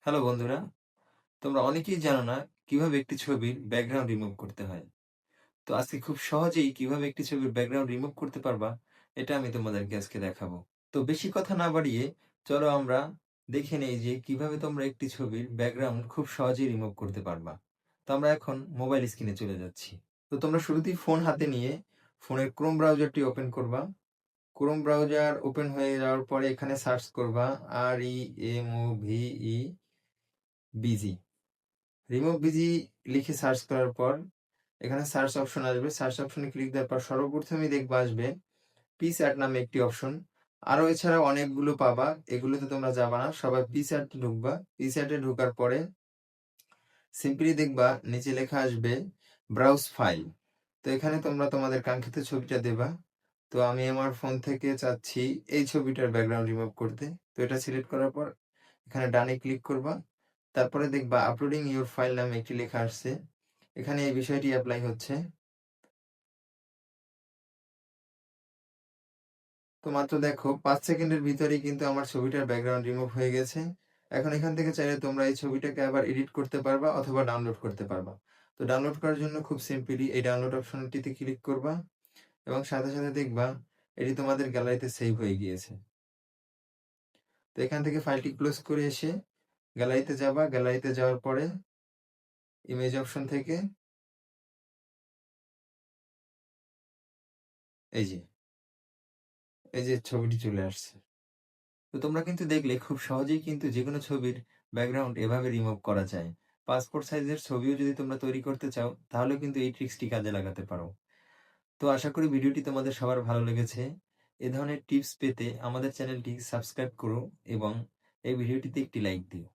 Hello বন্ধুরা, তোমরা অনেকেই জানো না কিভাবে একটি ছবির ব্যাকগ্রাউন্ড রিমুভ করতে হয়। তো আজকে খুব সহজেই কিভাবে একটি ছবির ব্যাকগ্রাউন্ড রিমুভ করতে পারবা, এটা আমি তোমাদেরকে আজকে দেখাবো। তো বেশি কথা না বাড়িয়ে চলো আমরা দেখে নেই যে কিভাবে তোমরা একটি ছবির ব্যাকগ্রাউন্ড খুব সহজেই রিমুভ করতে পারবা। তো আমরা এখন মোবাইল স্ক্রিনে চলে যাচ্ছি। তো তোমরা শুরুতেই ফোন হাতে নিয়ে ফোনের ক্রোম ব্রাউজারটি ওপেন করবা। ক্রোম ব্রাউজার ওপেন হয়ে যাওয়ার পরে এখানে সার্চ করবা REMOVE রিমুভ বিজি লিখে সার্চ করার পর এখানে সার্চ অপশন আসবে। সার্চ অপশনে ক্লিক দেওয়ার পর সর্বপ্রথমেই দেখবা আসবে পিস্যাট নামে একটি অপশন। আরো এছাড়াও অনেকগুলো পাবা, এগুলোতে তোমরা যাবা না, সবাই পিস্যাট ঢুকবা। পিস্যাটে ঢোকার পরে সিম্পলি দেখবা নিচে লেখা আসবে ব্রাউজ ফাইল। তো এখানে তোমরা তোমাদের কাঙ্ক্ষিত ছবিটা দেবা। তো আমি আমার ফোন থেকে চাচ্ছি এই ছবিটার ব্যাকগ্রাউন্ড রিমুভ করতে। তো এটা সিলেক্ট করার পর এখানে ডানে ক্লিক করবা। তারপরে দেখবা আপলোডিং ইউর ফাইল নামে একটি লেখা আসছে। এখানে এই বিষয়টি অ্যাপ্লাই হচ্ছে। তো মাত্র দেখো 5 সেকেন্ডের ভিতরেই কিন্তু আমার ছবিটার ব্যাকগ্রাউন্ড রিমুভ হয়ে গেছে। এখন এখান থেকে চাইলে তোমরা এই ছবিটাকে আবার এডিট করতে পারবা অথবা ডাউনলোড করতে পারবা। তো ডাউনলোড করার জন্য খুব সিম্পলি এই ডাউনলোড অপশনটিতে ক্লিক করবা এবং সাথে সাথে দেখবা এটি তোমাদের গ্যালারিতে সেভ হয়ে গিয়েছে। তো এখান থেকে ফাইলটি ক্লোজ করে এসে গ্যালারিতে যাবা। গ্যালারিতে যাওয়ার পরে ইমেজ অপশন থেকে এই যে এই যে ছবিটি চলে আসছে। তো তোমরা কিন্তু দেখলে খুব সহজেই কিন্তু যেকোনো ছবির ব্যাকগ্রাউন্ড এভাবে রিমুভ করা যায়। পাসপোর্ট সাইজের ছবিও যদি তোমরা তৈরি করতে চাও তাহলেও কিন্তু এই ট্রিক্সটি কাজে লাগাতে পারো। তো আশা করি ভিডিওটি তোমাদের সবার ভালো লেগেছে। এ ধরনের টিপস পেতে আমাদের চ্যানেলটি সাবস্ক্রাইব করো এবং এই ভিডিওটিতে একটি লাইক দিও।